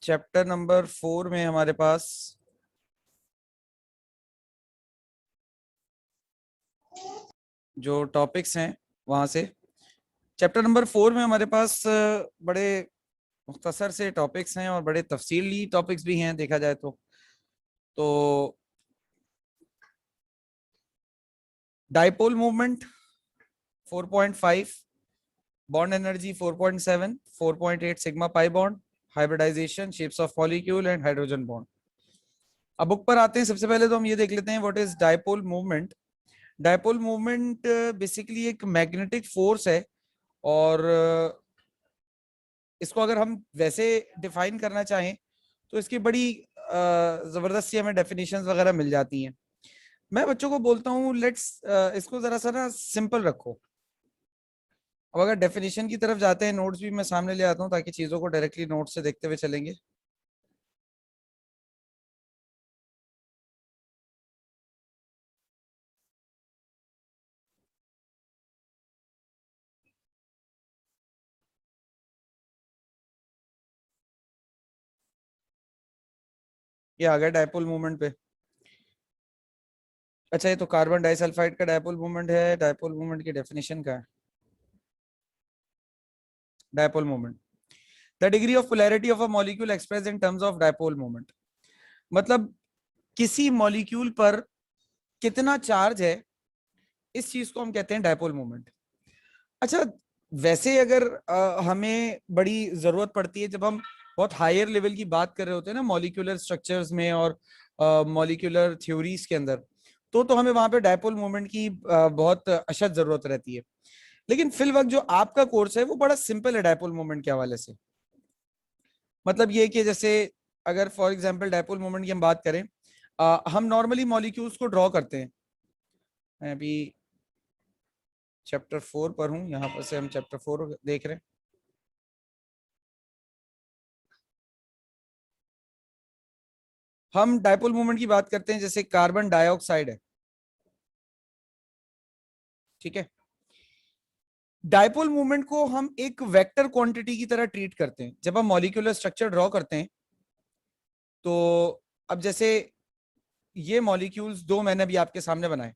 Chapter number 4 में हमारे पास जो टॉपिक्स हैं वहां से चैप्टर नंबर 4 में हमारे पास बड़े मुख्तसर से टॉपिक्स हैं और बड़े तफसीली टॉपिक्स भी हैं देखा जाए तो dipole movement 4.5, bond energy 4.7, 4.8 sigma pi bond, hybridization, shapes of molecule and hydrogen bond. अब बुक पर आते हैं। सबसे पहले तो हम ये देख लेते हैं what is dipole movement. Dipole movement basically एक मैग्नेटिक फोर्स है और इसको अगर हम वैसे डिफाइन करना चाहें तो इसकी बड़ी जबरदस्त सी हमें डेफिनेशंस वगैरह मिल जाती हैं। मैं बच्चों को बोलता हूँ लेट्स इसको जरा सा ना सिंपल रखो। अब अगर डेफिनेशन की तरफ जाते हैं, नोट्स भी मैं सामने ले आता हूँ ताकि चीजों को डायरेक्टली नोट से देखते हुए चलेंगे। ये आ गया डायपोल मूवमेंट पे। अच्छा, ये तो कार्बन डाइसल्फाइड का डायपोल मूवमेंट है। डायपोल मूवमेंट की डेफिनेशन क्या है? Dipole movement, the degree of polarity of a molecule express in terms of dipole movement. मतलब किसी मॉलिक्यूल पर कितना चार्ज है, इस चीज को हम कहते हैं डायपोल मूवमेंट। अच्छा, वैसे अगर हमें बड़ी जरूरत पड़ती है जब हम बहुत हायर लेवल की बात कर रहे होते हैं ना मॉलिक्यूलर स्ट्रक्चर्स में और मॉलिक्यूलर थ्योरीज के अंदर, तो हमें वहां पे डायपोल मूवमेंट की बहुत अशद जरूरत रहती है। लेकिन फिल वक्त जो आपका कोर्स है वो बड़ा सिंपल है डायपोल मूवमेंट के हवाले से। मतलब ये कि जैसे अगर फॉर एग्जांपल डायपोल मूवमेंट की हम बात करें, हम नॉर्मली मॉलिक्यूल्स को ड्रॉ करते हैं। मैं अभी चैप्टर 4 पर हूं, यहां पर से हम चैप्टर 4 देख रहे हैं। हम डायपोल मूवमेंट की बात करते हैं, जैसे कार्बन डाइऑक्साइड है, ठीक है। डायपोल मूवमेंट को हम एक वेक्टर क्वांटिटी की तरह ट्रीट करते हैं जब हम मॉलिक्यूलर स्ट्रक्चर ड्रॉ करते हैं। तो अब जैसे ये मॉलिक्यूल्स दो मैंने अभी आपके सामने बनाए,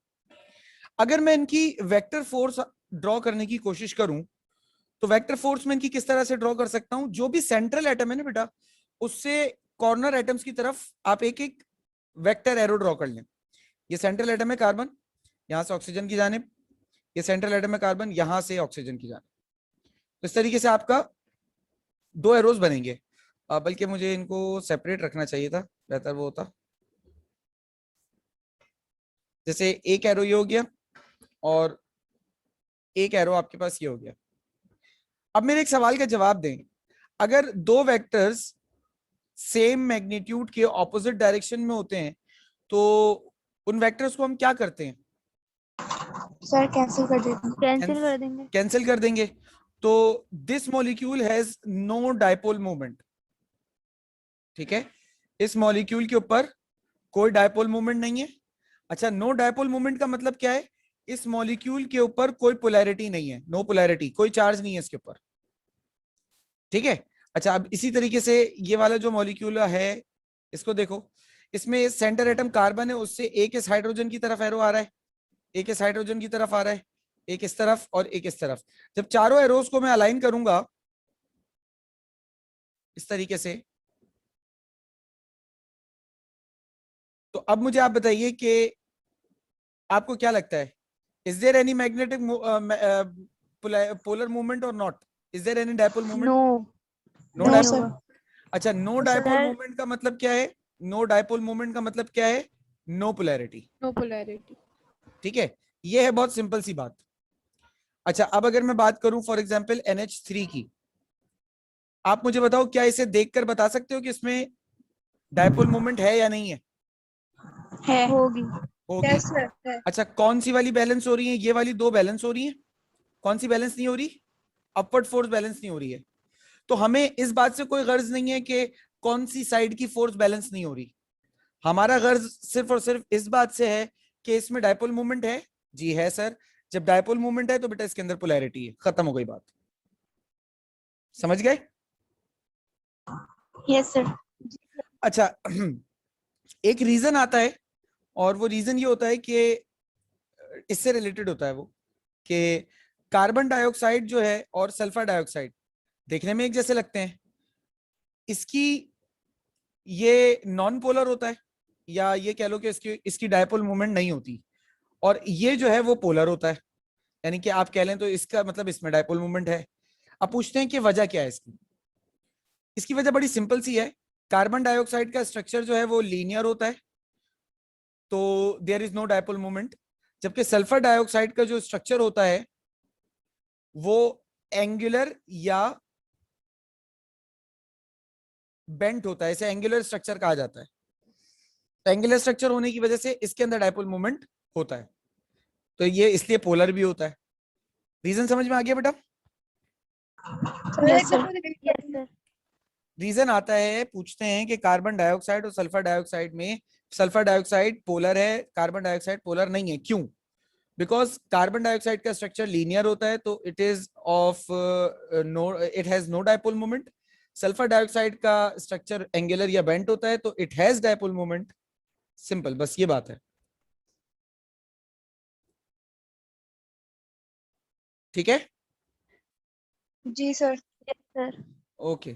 अगर मैं इनकी वेक्टर फोर्स ड्रॉ करने की कोशिश करूं तो वेक्टर फोर्स में इनकी किस तरह से ड्रॉ कर सकता हूं? जो भी सेंट्रल एटम है ना बेटा, उससे कॉर्नर एटम्स की तरफ आप एक एक वेक्टर एरो ड्रॉ कर लें। ये सेंट्रल एटम है कार्बन, यहां से ऑक्सीजन की जानिब। ये सेंट्रल एटम है कार्बन, यहां से ऑक्सीजन की जानिब। तो इस तरीके से आपका दो एरोज बनेंगे। बल्कि मुझे इनको सेपरेट रखना चाहिए था, बेहतर वो होता। जैसे एक एरो ये हो गया और एक एरो आपके पास ये हो गया। अब मेरे एक सवाल का जवाब दें। अगर दो वेक्टर्स सेम मैग्नीट्यूड के ऑपोजिट डायरेक्शन में होते हैं तो उन वेक्टर्स को हम क्या करते हैं? सर कैंसिल कर देते हैं। कैंसिल कर देंगे। कैंसिल कर देंगे। तो this molecule has no dipole movement, ठीक है। इस मॉलिक्यूल के ऊपर कोई डायपोल मूवमेंट नहीं है। अच्छा, नो डायपोल मूवमेंट का मतलब क्या है? इस मॉलिक्यूल के ऊपर कोई पोलैरिटी नहीं है, नो पोलैरिटी, कोई चार्ज नहीं है इसके ऊपर, ठीक है। अच्छा, अब इसी तरीके से ये वाला जो मॉलिक्यूल है इसको देखो, इसमें सेंटर एटम कार्बन है, उससे एक इस हाइड्रोजन की तरफ एरो आ रहा है, एक इस हाइड्रोजन की तरफ आ रहा है, एक इस तरफ और एक इस तरफ। जब चारों एरोज को मैं अलाइन करूंगा इस तरीके से, तो अब मुझे आप बताइए कि आपको क्या लगता है, is there any magnetic polar movement or not? Is there any dipole movement? No, no no dipole. Sir. अच्छा, नो डायपोल मूवमेंट का मतलब क्या है? नो डायपोल मूवमेंट का मतलब क्या है? No polarity, no polarity. ठीक है। ये है बहुत सिंपल सी बात। अच्छा, अब अगर मैं बात करूं फॉर एग्जांपल NH3 की, आप मुझे बताओ क्या इसे देखकर बता सकते हो कि इसमें डायपोल मूवमेंट है या नहीं है? है। होगी। होगी। यस सर है। अच्छा, कौन सी वाली बैलेंस हो रही है? ये वाली दो बैलेंस हो रही है। कौन सी बैलेंस नहीं हो रही? अपवर्ड फोर्स बैलेंस नहीं हो रही है। तो हमें इस बात से कोई गर्ज नहीं है कि कौन सी साइड की फोर्स बैलेंस नहीं हो रही। हमारा गर्ज सिर्फ और सिर्फ इस बात से है कि इसमें डायपोल मूवमेंट है। जी है सर। जब डायपोल मूवमेंट है तो बेटा इसके अंदर पोलैरिटी है, खत्म हो गई बात। समझ गए? Yes sir. अच्छा, एक रीजन आता है और वो रीजन ये होता है कि इससे रिलेटेड होता है वो कि कार्बन डाइऑक्साइड जो है और सल्फर डाइऑक्साइड देखने में एक जैसे लगते हैं, इसकी ये नॉन पोलर होता है, या ये कह लो कि इसकी इसकी डायपोल मूवमेंट नहीं होती, और ये जो है वो पोलर होता है, यानी कि आप कह लें तो इसका मतलब इसमें डायपोल मूवमेंट है। अब पूछते हैं कि वजह क्या है इसकी। इसकी वजह बड़ी सिंपल सी है। कार्बन डाइऑक्साइड का स्ट्रक्चर जो है वो लीनियर होता है, तो there is no dipole movement. जबकि सल्फर डाइऑक्साइड का जो स्ट्रक्चर होता है वो एंगुलर या बेंट होता है, इसे एंगुलर स्ट्रक्चर कहा जाता है। एंगुलर स्ट्रक्चर होने की वजह से इसके अंदर डायपोल मूवमेंट होता है, तो ये इसलिए पोलर भी होता है। रीजन समझ में आ गया बेटा? Yes sir. रीजन आता है, पूछते हैं कि कार्बन डाइऑक्साइड और सल्फर डाइऑक्साइड में सल्फर डाइऑक्साइड पोलर है, कार्बन डाइऑक्साइड पोलर नहीं है, क्यों? बिकॉज कार्बन डाइऑक्साइड का स्ट्रक्चर लीनियर होता है, तो it is of no, it has no dipole moment. Sulphur dioxide का स्ट्रक्चर एंगुलर या बेंट होता है, तो it has dipole moment. Simple, बस ये बात है। ठीक है? जी सर। Yes sir. ओके,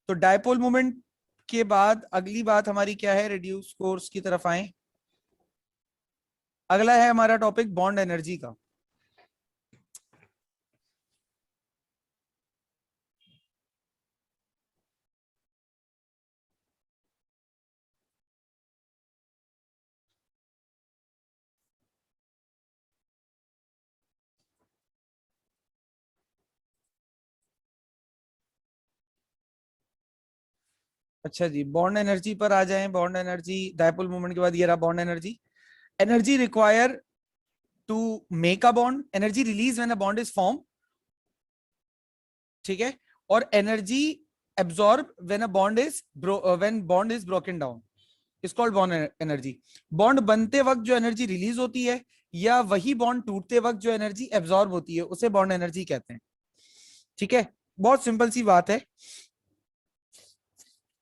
तो डायपोल मोमेंट के बाद अगली बात हमारी क्या है? रिड्यूस फोर्स की तरफ आए। अगला है हमारा टॉपिक बॉन्ड एनर्जी का। अच्छा जी, बॉन्ड एनर्जी पर आ जाएं। बॉन्ड एनर्जी, डायपोल मोमेंट के बाद ये रहा bond energy. Energy require to make a bond, energy release when a bond is form, ठीक है, और energy absorb when a bond is when bond is broken down, is called bond energy. Bond बनते वक्त जो energy release होती है, या वही बॉन्ड टूटते वक्त जो एनर्जी एब्जॉर्ब होती है, उसे बॉन्ड एनर्जी कहते हैं। ठीक है, बहुत सिंपल सी बात है।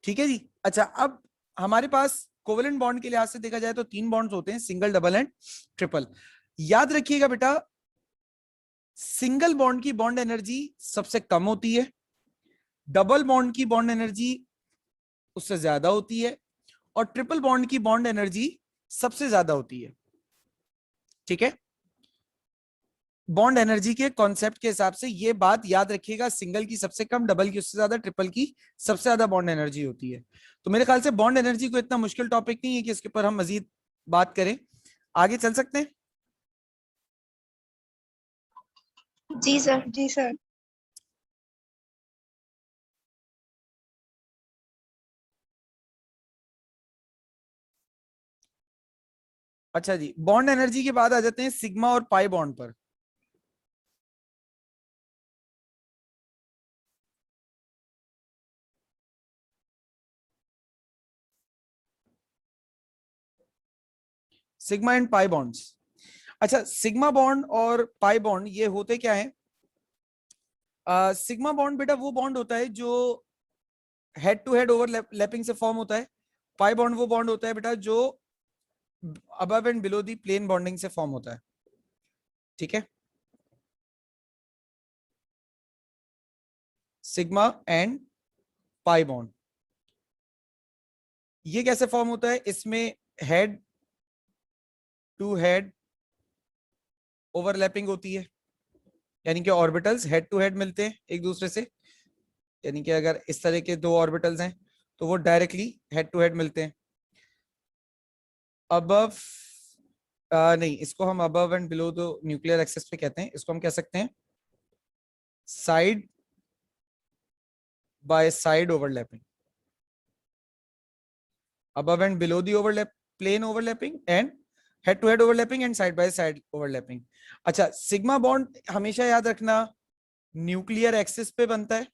ठीक है जी। अच्छा, अब हमारे पास कोवेलेंट बॉन्ड के लिहाज से देखा जाए तो तीन बॉन्ड्स होते हैं, सिंगल, डबल एंड ट्रिपल। याद रखिएगा बेटा, सिंगल बॉन्ड की बॉन्ड एनर्जी सबसे कम होती है, डबल बॉन्ड की बॉन्ड एनर्जी उससे ज्यादा होती है, और ट्रिपल बॉन्ड की बॉन्ड एनर्जी सबसे ज्यादा होती है। ठीक है, बॉन्ड एनर्जी के कॉन्सेप्ट के हिसाब से ये बात याद रखिएगा, सिंगल की सबसे कम, डबल की उससे ज्यादा, ट्रिपल की सबसे ज्यादा बॉन्ड एनर्जी होती है। तो मेरे ख्याल से बॉन्ड एनर्जी को इतना मुश्किल टॉपिक नहीं है कि इसके ऊपर हम मजीद बात करें। आगे चल सकते हैं। जी सर। जी सर। अच्छा जी, बॉन्ड एनर्जी के बाद आ जाते हैं सिग्मा और पाई बॉन्ड पर। Sigma and pi bonds. अच्छा, सिग्मा बॉन्ड और पाई बॉन्ड ये होते क्या है? सिग्मा बॉन्ड बेटा वो बॉन्ड होता है जो हेड टू हेड ओवरलैपिंग से फॉर्म होता है। पाई बॉन्ड वो बॉन्ड होता है बेटा जो above and below the plane bonding से फॉर्म होता है। ठीक है, सिग्मा एंड पाई बॉन्ड ये कैसे फॉर्म होता है? इसमें हेड टू हेड ओवरलैपिंग होती है, यानी कि ऑर्बिटल्स हेड टू हेड मिलते हैं एक दूसरे से, यानी कि अगर इस तरह के दो ऑर्बिटल्स हैं तो वो डायरेक्टली हेड टू हेड मिलते हैं। अबव नहीं, इसको हम above and below the nuclear axis पे कहते हैं, इसको हम कह सकते हैं side by side overlapping, above and below the overlap plane overlapping and head to head overlapping and side by side overlapping। अच्छा, सिग्मा बॉन्ड हमेशा याद रखना न्यूक्लियर एक्सिस पे बनता है,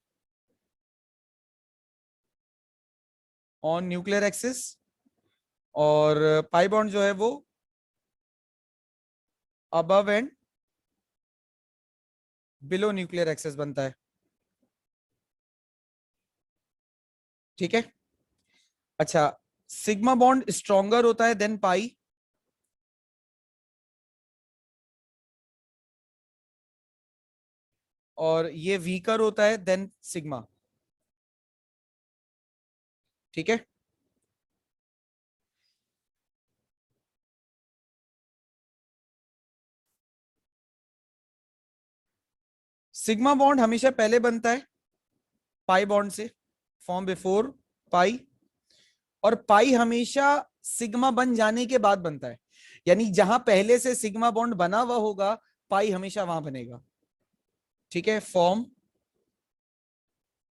ऑन न्यूक्लियर एक्सिस, और पाई बॉन्ड जो है वो above and below nuclear axis बनता है। ठीक है। अच्छा, सिग्मा बॉन्ड स्ट्रॉन्गर होता है देन पाई, और ये वीकर होता है देन सिग्मा। ठीक है। सिग्मा बॉन्ड हमेशा पहले बनता है पाई बॉन्ड से, फॉर्म बिफोर पाई, और पाई हमेशा सिग्मा बन जाने के बाद बनता है। यानी जहां पहले से सिग्मा बॉन्ड बना हुआ होगा, पाई हमेशा वहां बनेगा। ठीक है, फॉर्म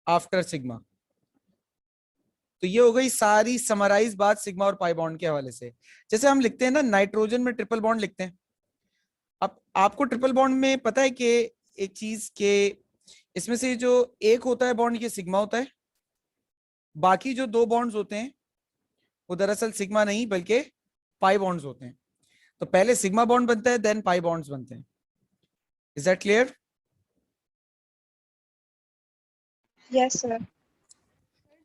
आफ्टर सिग्मा। तो ये हो गई सारी समराइज बात सिग्मा और पाई बॉन्ड के हवाले से। जैसे हम लिखते हैं ना, नाइट्रोजन में ट्रिपल बॉन्ड लिखते हैं। अब आपको ट्रिपल बॉन्ड में पता है कि एक चीज के, इसमें से जो एक होता है बॉन्ड, ये सिग्मा होता है। बाकी जो दो बॉन्ड्स होते हैं वो दरअसल सिग्मा नहीं बल्कि पाई बॉन्ड्स होते हैं। तो पहले सिग्मा बॉन्ड बनता है देन पाई बॉन्ड्स बनते हैं। Is that clear? Yes sir.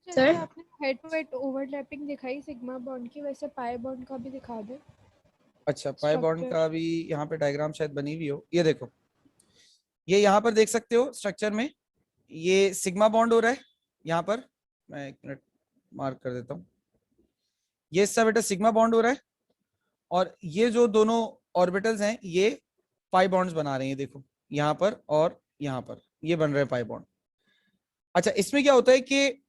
जैसे आपने हेड टू हेड ओवरलैपिंग दिखाई सिग्मा बॉन्ड की, वैसे पाई बॉन्ड का भी दिखा दे। अच्छा, पाई बॉन्ड Structure. का भी यहाँ पे डायग्राम शायद बनी हुई हो, ये देखो। ये यहाँ पर देख सकते हो स्ट्रक्चर में, ये सिग्मा बॉन्ड हो रहा है यहाँ पर। मैं एक मिनट मार्क कर देता हूँ। ये इसका बेटा सिग्मा बॉन्ड हो रहा है, और ये जो दोनों ऑर्बिटल्स हैं ये पाई बॉन्ड्स बना रहे हैं। देखो यहाँ पर और यहाँ पर ये बन रहे हैं पाई बॉन्ड। अच्छा, इसमें क्या होता है कि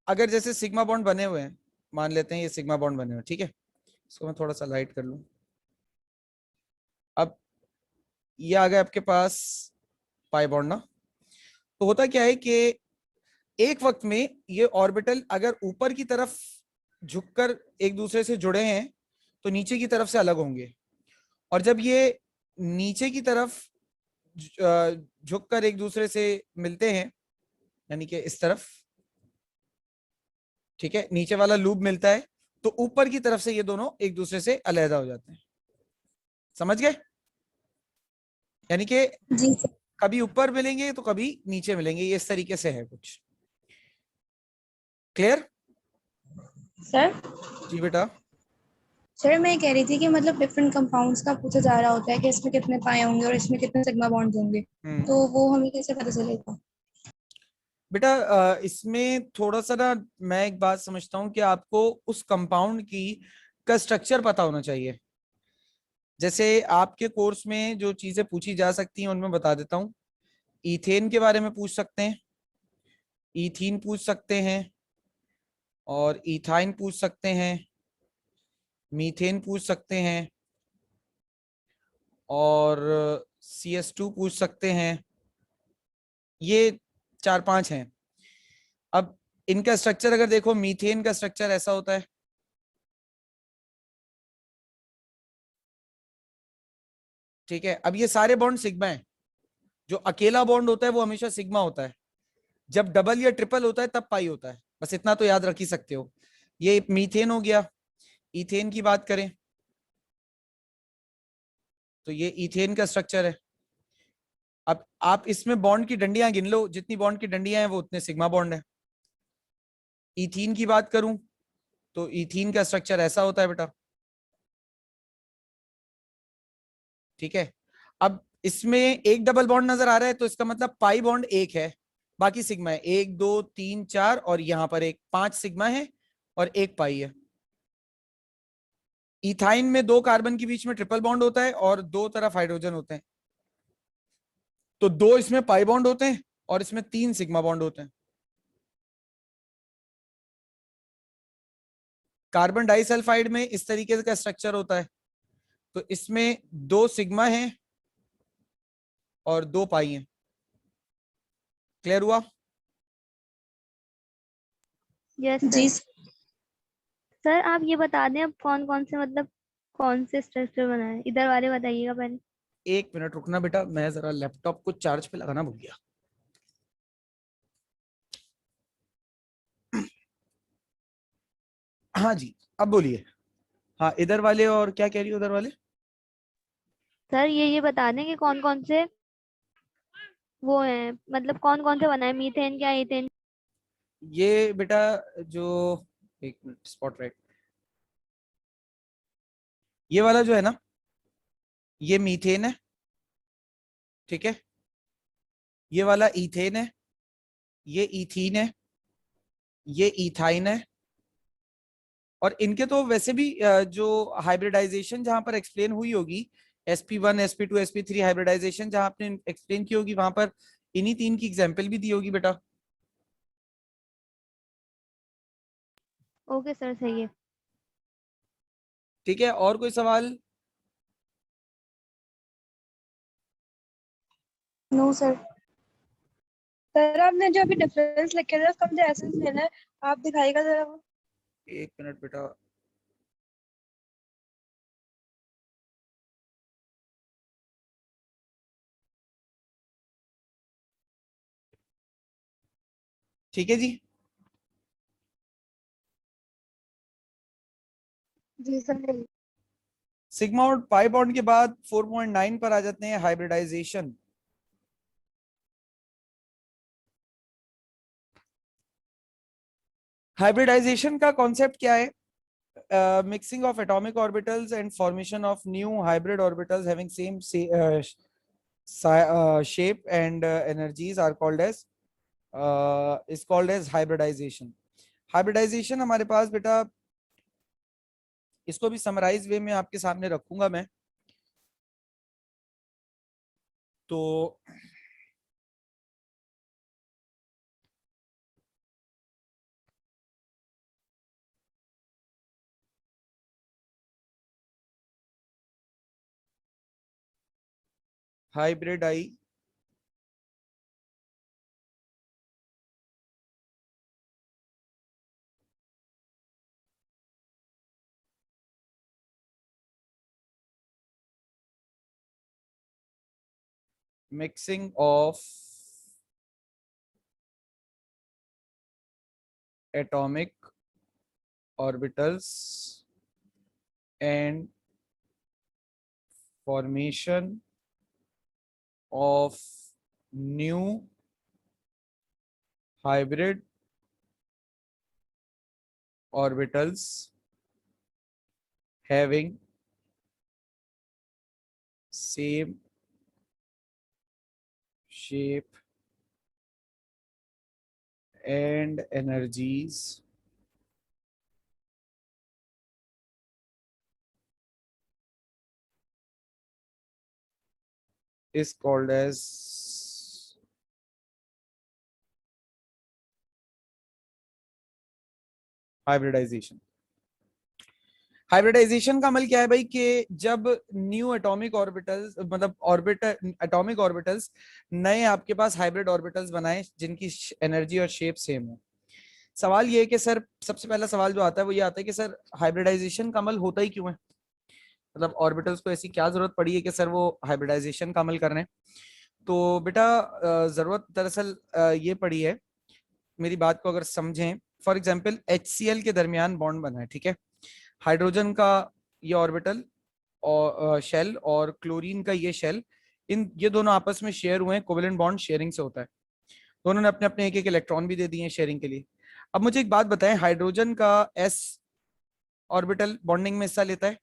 अगर जैसे सिग्मा बॉन्ड बने हुए हैं, मान लेते हैं ये सिग्मा बॉन्ड बने हुए हैं, ठीक है। इसको मैं थोड़ा सा लाइट कर लूं। अब ये आ गया आपके पास पाई बॉन्ड ना। तो होता क्या है कि एक वक्त में ये ऑर्बिटल अगर ऊपर की तरफ झुककर एक दूसरे से जुड़े हैं तो नीचे की तरफ से अलग होंगे, और जब ये नीचे की तरफ झुककर एक दूसरे से मिलते हैं, यानी कि इस तरफ, ठीक है, नीचे वाला लूप मिलता है, तो ऊपर की तरफ से ये दोनों एक दूसरे से अलग हो जाते हैं। समझ गए? यानी कि जी सर। कभी ऊपर मिलेंगे तो कभी नीचे मिलेंगे, ये इस तरीके से है कुछ। क्लियर? सर जी बेटा। सर मैं कह रही थी कि मतलब डिफरेंट कंपाउंड्स का पूछा जा रहा होता है कि इसमें कितने पाए होंगे और इसमें कितने सिग्मा बॉन्ड होंगे, तो वो हमें कैसे पता चलेगा? बेटा इसमें थोड़ा सा ना, मैं एक बात समझता हूँ कि आपको उस कंपाउंड की का स्ट्रक्चर पता होना चाहिए। जैसे आपके कोर्स में जो चीजें पूछी जा सकती हैं उनमें बता देता हूँ। ईथेन के बारे में पूछ सकते हैं, ईथीन पूछ सकते हैं, और इथाइन पूछ सकते हैं, मीथेन पूछ सकते हैं, और CS2 पूछ सकते हैं। ये चार पांच हैं। अब इनका स्ट्रक्चर अगर देखो, मीथेन का स्ट्रक्चर ऐसा होता है, ठीक है। अब ये सारे बॉन्ड सिग्मा हैं। जो अकेला बॉन्ड होता है वो हमेशा सिग्मा होता है, जब डबल या ट्रिपल होता है तब पाई होता है। बस इतना तो याद रख ही सकते हो। ये मीथेन हो गया। इथेन की बात करें तो ये इथेन का स्ट्रक्चर है। अब आप इसमें बॉन्ड की डंडियां गिन लो, जितनी बॉन्ड की डंडियां हैं वो उतने सिग्मा बॉन्ड है। इथीन की बात करूं तो इथीन का स्ट्रक्चर ऐसा होता है बेटा, ठीक है। अब इसमें एक डबल बॉन्ड नजर आ रहा है तो इसका मतलब पाई बॉन्ड एक है, बाकी सिग्मा है। एक दो तीन चार, और यहां पर एक, पांच सिग्मा है और एक पाई है। इथाइन में दो कार्बन के बीच में ट्रिपल बॉन्ड होता है और दो तरफ हाइड्रोजन होते हैं, तो दो इसमें पाई बॉन्ड होते हैं और इसमें तीन सिग्मा बॉन्ड होते हैं। कार्बन डाइसल्फाइड में इस तरीके का स्ट्रक्चर होता है, तो इसमें दो सिग्मा हैं और दो पाई हैं। क्लियर हुआ? यस जी सर। आप ये बता दें अब कौन कौन से मतलब कौन से स्ट्रक्चर बनाए, इधर वाले बताइएगा पहले। एक मिनट रुकना बेटा, मैं जरा लैपटॉप को चार्ज पे लगाना भूल गया। हाँ जी, अब बोलिए। हाँ, इधर वाले, और क्या कह रही हो उधर वाले? सर ये बता दें कि कौन कौन से वो हैं, मतलब कौन कौन से बनाए, मीथेन क्या इथेन? ये बेटा जो, एक मिनट, स्पॉट राइट, ये वाला जो है ना, ये मीथेन है, ठीक है, ये वाला इथेन है, ये इथीन है, ये इथाइन है। और इनके तो वैसे भी जो हाइब्रिडाइजेशन जहां पर एक्सप्लेन हुई होगी, sp1 sp2 sp3 हाइब्रिडाइजेशन जहां आपने एक्सप्लेन की होगी, वहां पर इन्हीं तीन की एग्जांपल भी दी होगी बेटा। ओके सर, सही है। ठीक है, और कोई सवाल? No sir. सर आपने जो अभी डिफरेंस लिखे थे उसका मुझे एसेंस लेना है, आप दिखाइएगा जरा वो। एक मिनट बेटा, ठीक है जी। जी सर। सिग्मा और पाई बॉन्ड के बाद 4.9 पर आ जाते हैं, हाइब्रिडाइजेशन। हाइब्रिडाइजेशन का कॉन्सेप्ट क्या है? Mixing of atomic orbitals and formation of new hybrid orbitals having same shape and energies are called as is called as hybridization. Hybridization हमारे पास बेटा, इसको भी समराइज वे में आपके सामने रखूंगा मैं। तो hybridisation mixing of atomic orbitals and formation of new hybrid orbitals having same shape and energies is called as hybridization. Hybridization का अमल क्या है भाई, कि जब न्यू एटॉमिक ऑर्बिटल्स, मतलब ऑर्बिटल, एटॉमिक ऑर्बिटल्स नए आपके पास हाइब्रिड ऑर्बिटल्स बनाए जिनकी एनर्जी और शेप सेम हो। सवाल ये है कि सर, सबसे पहला सवाल जो आता है वो ये आता है कि सर हाइब्रिडाइजेशन का अमल होता ही क्यों है, मतलब ऑर्बिटल्स को ऐसी क्या जरूरत पड़ी है कि सर वो हाइब्रिडाइजेशन का अमल कर रहे हैं। तो बेटा जरूरत दरअसल ये पड़ी है, मेरी बात को अगर समझें, फॉर एग्जाम्पल HCl के दरमियान बॉन्ड बना है, ठीक है, हाइड्रोजन का ये ऑर्बिटल और शेल और क्लोरीन का ये शेल, ये दोनों आपस में शेयर हुए हैं, कोवेलेंट बॉन्ड शेयरिंग से होता है। दोनों ने अपने अपने एक एक इलेक्ट्रॉन भी दे दिए हैं शेयरिंग के लिए। अब मुझे एक बात बताएं, हाइड्रोजन का S ऑर्बिटल बॉन्डिंग में हिस्सा लेता है,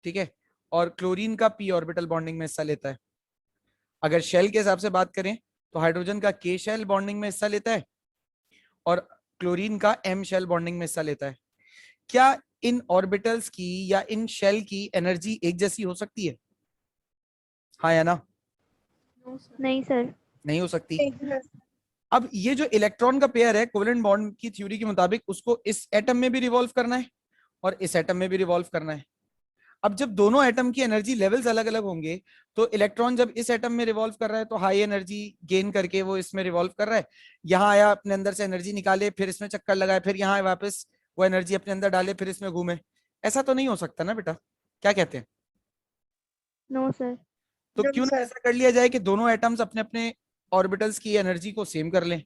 ठीक है, और क्लोरीन का P ऑर्बिटल बॉन्डिंग में हिस्सा लेता है। अगर शेल के हिसाब से बात करें तो हाइड्रोजन का K शेल बॉन्डिंग में हिस्सा लेता है और क्लोरीन का M शेल बॉन्डिंग में हिस्सा लेता है। क्या इन ऑर्बिटल्स की या इन शेल की एनर्जी एक जैसी हो सकती है? हाँ या ना? नहीं सर। नहीं हो सकती। अब ये जो इलेक्ट्रॉन का पेयर है, कोवेलेंट बॉन्ड की थ्योरी के मुताबिक उसको इस एटम में भी रिवॉल्व करना है और इस एटम में भी रिवॉल्व करना है। अब जब दोनों एटम की एनर्जी लेवल्स अलग अलग होंगे, तो इलेक्ट्रॉन जब इस एटम में रिवॉल्व कर रहा है तो हाई एनर्जी गेन करके वो इसमें रिवॉल्व कर रहा है, यहाँ आया, अपने अंदर से एनर्जी निकाले, फिर इसमें चक्कर लगाए, फिर यहाँ वापस वो एनर्जी अपने अंदर डाले, फिर इसमें घूमे। ऐसा तो नहीं हो सकता ना बेटा, क्या कहते हैं? No sir. तो क्यों ना ऐसा कर लिया जाए कि दोनों एटम्स अपने अपने ऑर्बिटल्स की एनर्जी को सेम कर लें।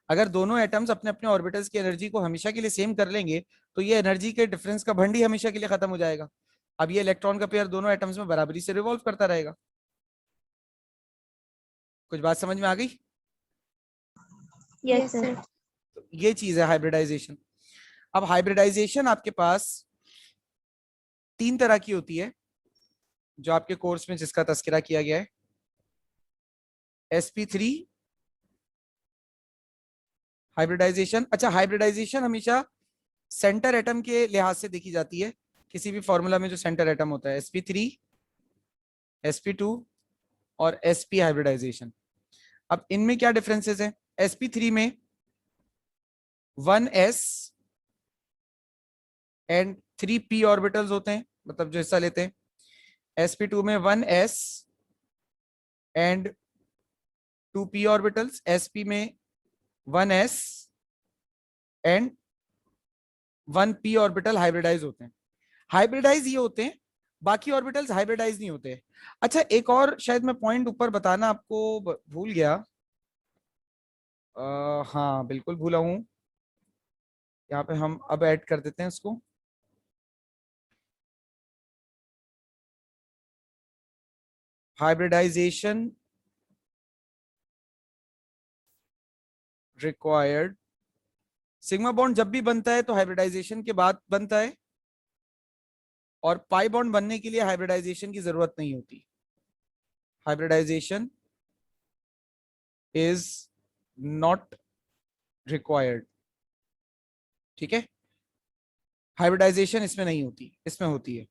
अगर दोनों एटम्स अपने अपने ऑर्बिटल्स की एनर्जी को हमेशा के लिए सेम कर लेंगे तो ये एनर्जी के डिफरेंस का भंड ही हमेशा के लिए खत्म हो जाएगा। अब ये इलेक्ट्रॉन का पेयर दोनों एटम्स में बराबरी से रिवॉल्व करता रहेगा। कुछ बात समझ में आ गई? Yes sir. तो ये चीज है हाइब्रिडाइजेशन। अब हाइब्रिडाइजेशन आपके पास 3 तरह की होती है जो आपके कोर्स में जिसका तस्करा किया गया है। sp3 hybridisation. अच्छा, हाइब्रिडाइजेशन हमेशा सेंटर एटम के लिहाज से देखी जाती है। किसी भी फॉर्मूला में जो सेंटर एटम होता है, sp3, sp2 और sp हाइब्रिडाइजेशन। अब इनमें क्या डिफरेंसेस हैं? sp3 में 1s एंड 3p ऑर्बिटल्स होते हैं, मतलब जो हिस्सा लेते हैं। sp2 में 1s and 2p orbitals, sp में 1s and 1p orbital hybridise होते हैं। हाइब्रिडाइज ये होते हैं, बाकी ऑर्बिटल्स हाइब्रिडाइज नहीं होते। अच्छा, एक और शायद मैं पॉइंट ऊपर बताना आपको भूल गया। हाँ बिल्कुल भूला हूं, यहाँ पे हम अब ऐड कर देते हैं इसको। हाइब्रिडाइजेशन रिक्वायर्ड, सिग्मा बॉन्ड जब भी बनता है तो हाइब्रिडाइजेशन के बाद बनता है, और पाई बॉन्ड बनने के लिए हाइब्रिडाइजेशन की जरूरत नहीं होती। Hybridization is not required. ठीक है, हाइब्रिडाइजेशन इसमें नहीं होती, इसमें होती है।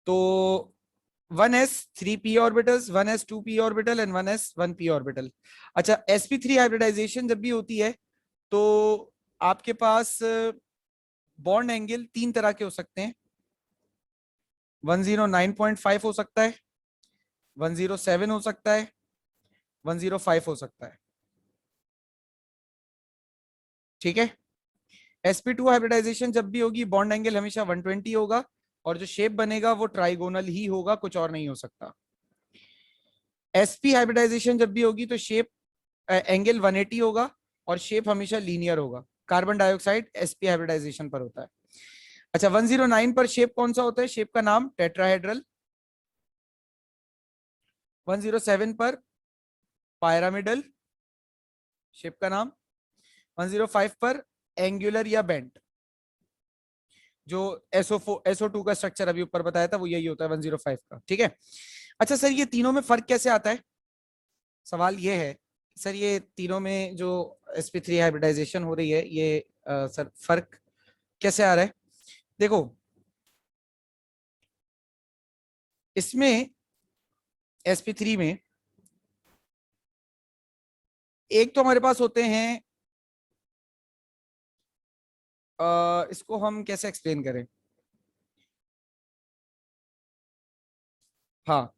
तो 1s 3p orbitals, 1s 2p orbital and 1s 1p orbital. अच्छा, sp3 हाइब्रिडाइजेशन जब भी होती है तो आपके पास बॉन्ड एंगल 3 तरह के हो सकते हैं। 109.5 हो सकता है, 107 हो सकता है, 105 हो सकता है। ठीक है, sp2 हाइब्रिडाइजेशन जब भी होगी बॉन्ड एंगल हमेशा 120 होगा, और जो शेप बनेगा वो ट्राइगोनल ही होगा, कुछ और नहीं हो सकता। sp हाइब्रिडाइजेशन जब भी होगी तो शेप एंगल 180 होगा और शेप हमेशा लीनियर होगा। कार्बन डाइऑक्साइड sp हाइब्रिडाइजेशन पर होता है। अच्छा, 109 पर शेप कौन सा होता है? शेप का नाम टेट्राहेड्रल। 107 पर पायरामिडल, शेप का नाम। 105 पर एंगुलर या बेंट। जो SO2 का स्ट्रक्चर अभी ऊपर बताया था वो यही होता है 105 का। ठीक है। अच्छा सर, ये तीनों में फर्क कैसे आता है? सवाल ये है सर, ये तीनों में जो sp3 हाइब्रिडाइजेशन हो रही है ये सर फर्क कैसे आ रहा है? देखो, इसमें sp3 में एक तो हमारे पास होते हैं, इसको हम कैसे एक्सप्लेन करें? हाँ,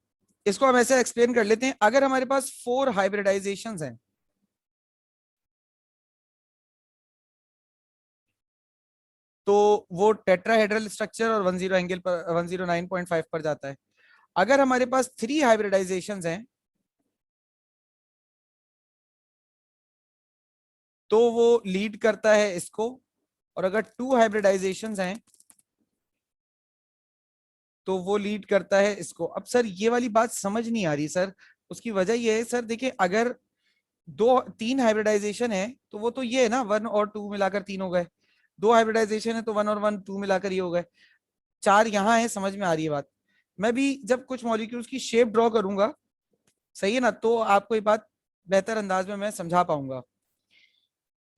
इसको हम ऐसे एक्सप्लेन कर लेते हैं। अगर हमारे पास 4 हाइब्रिडाइजेशंस हैं, तो वो टेट्राहेड्रल स्ट्रक्चर और 10 एंगल पर 109.5 पर जाता है। अगर हमारे पास 3 हाइब्रिडाइजेशंस हैं तो वो लीड करता है इसको, और अगर 2 हाइब्रिडाइजेशंस हैं तो वो लीड करता है इसको। अब सर ये वाली बात समझ नहीं आ रही सर, उसकी वजह ये है सर, देखिए अगर 3 हाइब्रिडाइजेशन है तो वो तो ये है ना, 1 और 2 मिलाकर 3 हो गए। 2 हाइब्रिडाइजेशन है तो 1 और 1 2 मिलाकर ये हो गए। 4 यहाँ है, समझ में आ रही है बात। मैं भी जब कुछ मॉलिक्यूल्स की शेप ड्रॉ करूंगा, सही है ना, तो आपको ये बात बेहतर अंदाज में मैं समझा पाऊंगा।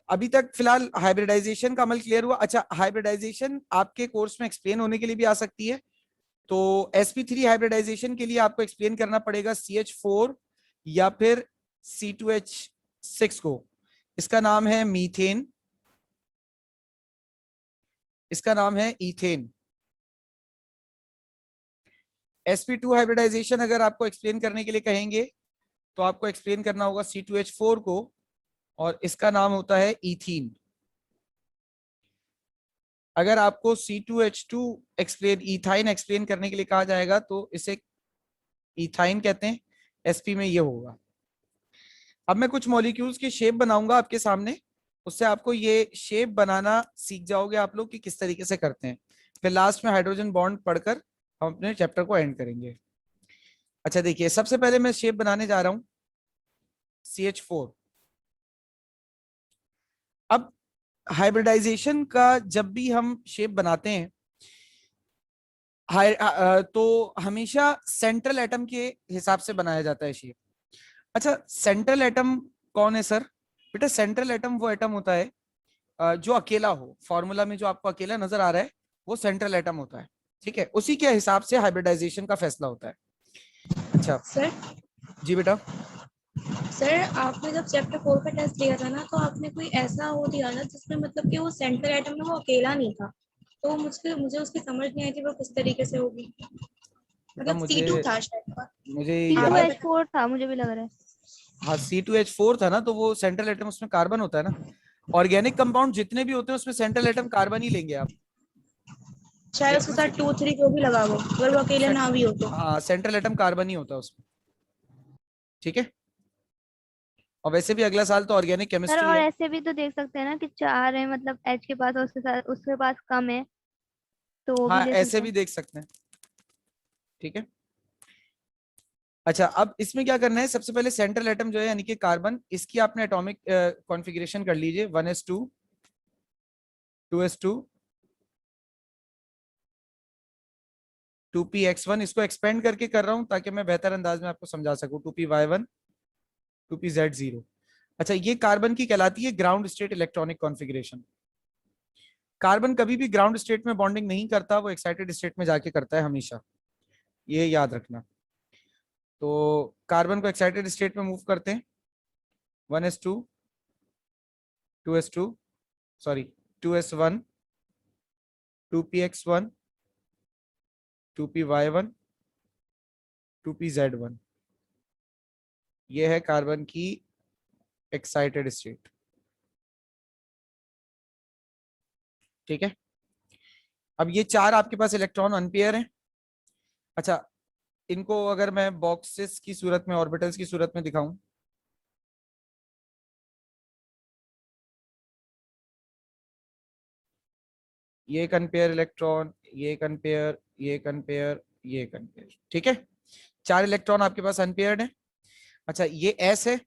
अभी तक फिलहाल हाइब्रिडाइजेशन का अमल क्लियर हुआ। अच्छा, हाइब्रिडाइजेशन आपके कोर्स में एक्सप्लेन होने के लिए भी आ सकती है। तो sp3 हाइब्रिडाइजेशन के लिए आपको एक्सप्लेन करना पड़ेगा CH4 या फिर C2H6 को। इसका नाम है मीथेन, इसका नाम है इथेन। sp2 हाइब्रिडाइजेशन अगर आपको एक्सप्लेन करने के लिए कहेंगे तो आपको एक्सप्लेन करना होगा C2H4 को, और इसका नाम होता है इथीन। अगर आपको C2H2 एक्सप्लेन, इथाइन एक्सप्लेन करने के लिए कहा जाएगा तो इसे इथाइन कहते हैं, sp में ये होगा। अब मैं कुछ मॉलिक्यूल्स की शेप बनाऊंगा आपके सामने, उससे आपको ये शेप बनाना सीख जाओगे आप लोग कि किस तरीके से करते हैं। फिर लास्ट में हाइड्रोजन बॉन्ड पढ़कर हम अपने चैप्टर को एंड करेंगे। अच्छा देखिए, सबसे पहले मैं शेप बनाने जा रहा हूं CH4। अब हाइब्रिडाइजेशन का जब भी हम शेप बनाते हैं तो हमेशा सेंट्रल एटम के हिसाब से बनाया जाता है शेप। अच्छा, सेंट्रल एटम कौन है सर? बेटा सेंट्रल एटम वो एटम होता है जो अकेला हो। फॉर्मूला में जो आपको अकेला नजर आ रहा है वो सेंट्रल एटम होता है, ठीक है? उसी के हिसाब से हाइब्रिडाइजेशन का फैसला होता है। अच्छा सर जी बेटा। सर आपने जब चैप्टर 4 का टेस्ट दिया था ना, तो आपने कोई ऐसा वो दिया ना जिसमें मतलब कि वो सेंट्रल एटम में वो अकेला नहीं था, तो मुझे उसकी समझ नहीं आई थी वो किस तरीके से होगी। बेटा मतलब C2 था शायद। मुझे याद, C2H4 था, मुझे भी लग रहा है। हाँ C2H4 था ना, तो वो सेंट्रल एटम, उसमें कार्बन होता है ना। ऑर्गेनिक कंपाउंड जितने भी होते हैं उसमें सेंट्रल एटम कार्बन ही लेंगे आप। शायद उसके साथ 2 3 जो भी लगा वो, अगर वो अकेले ना भी हो तो। हाँ सेंट्रल एटम कार्बन ही होता है उसमें, ठीक है? और वैसे भी अगला साल तो ऑर्गेनिक सर केमिस्ट्री और है। ऐसे भी तो देख सकते हैं ना कि 4 है, मतलब H के पास और उसके पास कम है, तो वो भी हाँ ले ऐसे सकते भी हैं। देख सकते हैं, ठीक है? अच्छा, अब इसमें क्या करना है, सबसे पहले सेंट्रल एटम जो है यानी कि कार्बन, इसकी आपने एटॉमिक कॉन्फ़िगरेशन कर लीजिए। 1s2, 2s2, 2px1। इसको एक्सपेंड करके कर रहा हूं ताकि मैं बेहतर अंदाज में आपको समझा सकूं। 2py1, 2pz0। अच्छा, ये कार्बन की कहलाती है ground state electronic configuration. Carbon कभी भी ग्राउंड स्टेट में बॉन्डिंग नहीं करता, वो एक्साइटेड स्टेट में जाके करता है हमेशा, ये याद रखना। तो कार्बन को एक्साइटेड स्टेट में मूव करते हैं। 1s2, 2s2, sorry 2s1, 2px1, 2py1, 2pz1। ये है कार्बन की एक्साइटेड स्टेट, ठीक है? अब ये चार आपके पास इलेक्ट्रॉन अनपेयर हैं। अच्छा, इनको अगर मैं बॉक्सेस की सूरत में, ऑर्बिटल्स की सूरत में दिखाऊं, ये एक अनपेयर इलेक्ट्रॉन, ये एक अनपेयर, ये एक अनपेयर, ये एक अनपेयर, ठीक है? चार इलेक्ट्रॉन आपके पास अनपेयर्ड है। अच्छा, ये एस है,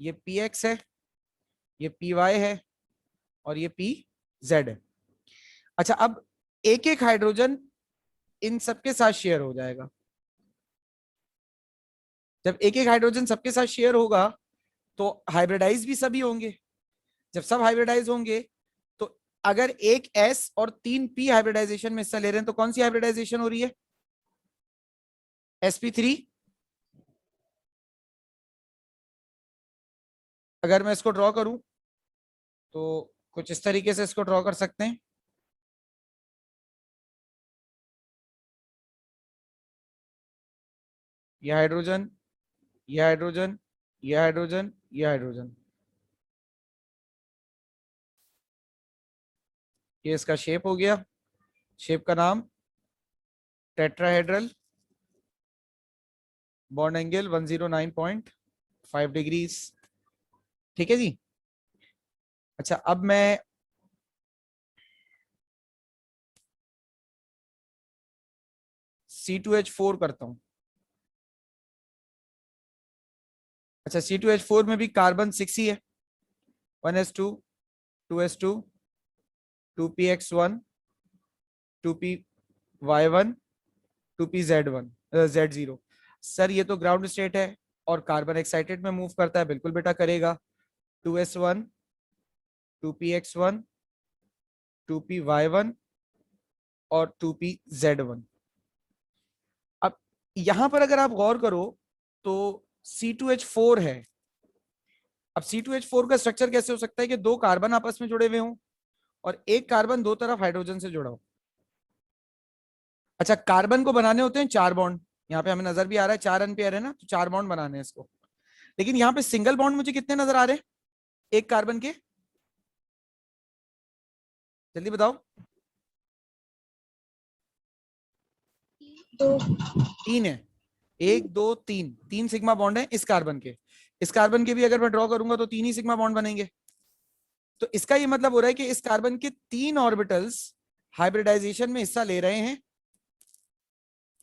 ये पी एक्स है, ये पी वाई है, और ये पी जेड है। अच्छा, अब एक एक हाइड्रोजन इन सबके साथ शेयर हो जाएगा। जब एक एक हाइड्रोजन सबके साथ शेयर होगा तो हाइब्रिडाइज भी सभी होंगे। जब सब हाइब्रिडाइज होंगे तो अगर एक एस और तीन पी हाइब्रिडाइजेशन में हिस्सा ले रहे हैं तो कौन सी हाइब्रिडाइजेशन हो रही है? sp3। अगर मैं इसको ड्रॉ करूं तो कुछ इस तरीके से इसको ड्रॉ कर सकते हैं। ये हाइड्रोजन, ये हाइड्रोजन, ये हाइड्रोजन, ये हाइड्रोजन, ये इसका शेप हो गया। शेप का नाम टेट्राहेड्रल, बॉन्ड एंगल 109.5 डिग्रीज, ठीक है जी? अच्छा, अब मैं C2H4 करता हूं। अच्छा, C2H4 में भी कार्बन 6 ही है। 1s2, 2s2, 2px1, 2py1, 2pz1, z0। Sir ये तो ग्राउंड स्टेट है और कार्बन एक्साइटेड में मूव करता है। बिल्कुल बेटा करेगा। 2s1, 2px1, 2py1 और 2pz1। अब यहां पर अगर आप गौर करो तो C2H4 है। अब C2H4 का स्ट्रक्चर कैसे हो सकता है कि दो कार्बन आपस में जुड़े हुए हों और एक कार्बन दो तरफ हाइड्रोजन से जुड़ा हो? अच्छा, कार्बन को बनाने होते हैं चार बॉन्ड। यहाँ पे हमें नजर भी आ रहा है 4 अनपेयर है ना, तो 4 बॉन्ड बनाने हैं इसको। लेकिन यहाँ पे सिंगल बॉन्ड मुझे कितने नजर आ रहे हैं एक कार्बन के? जल्दी बताओ। तो 3 है। 1 2 3, 3 सिग्मा बॉन्ड है इस कार्बन के। इस कार्बन के भी अगर मैं ड्रॉ करूंगा तो 3 ही सिग्मा बॉन्ड बनेंगे। तो इसका ये मतलब हो रहा है कि इस कार्बन के 3 ऑर्बिटल्स हाइब्रिडाइजेशन में हिस्सा ले रहे हैं,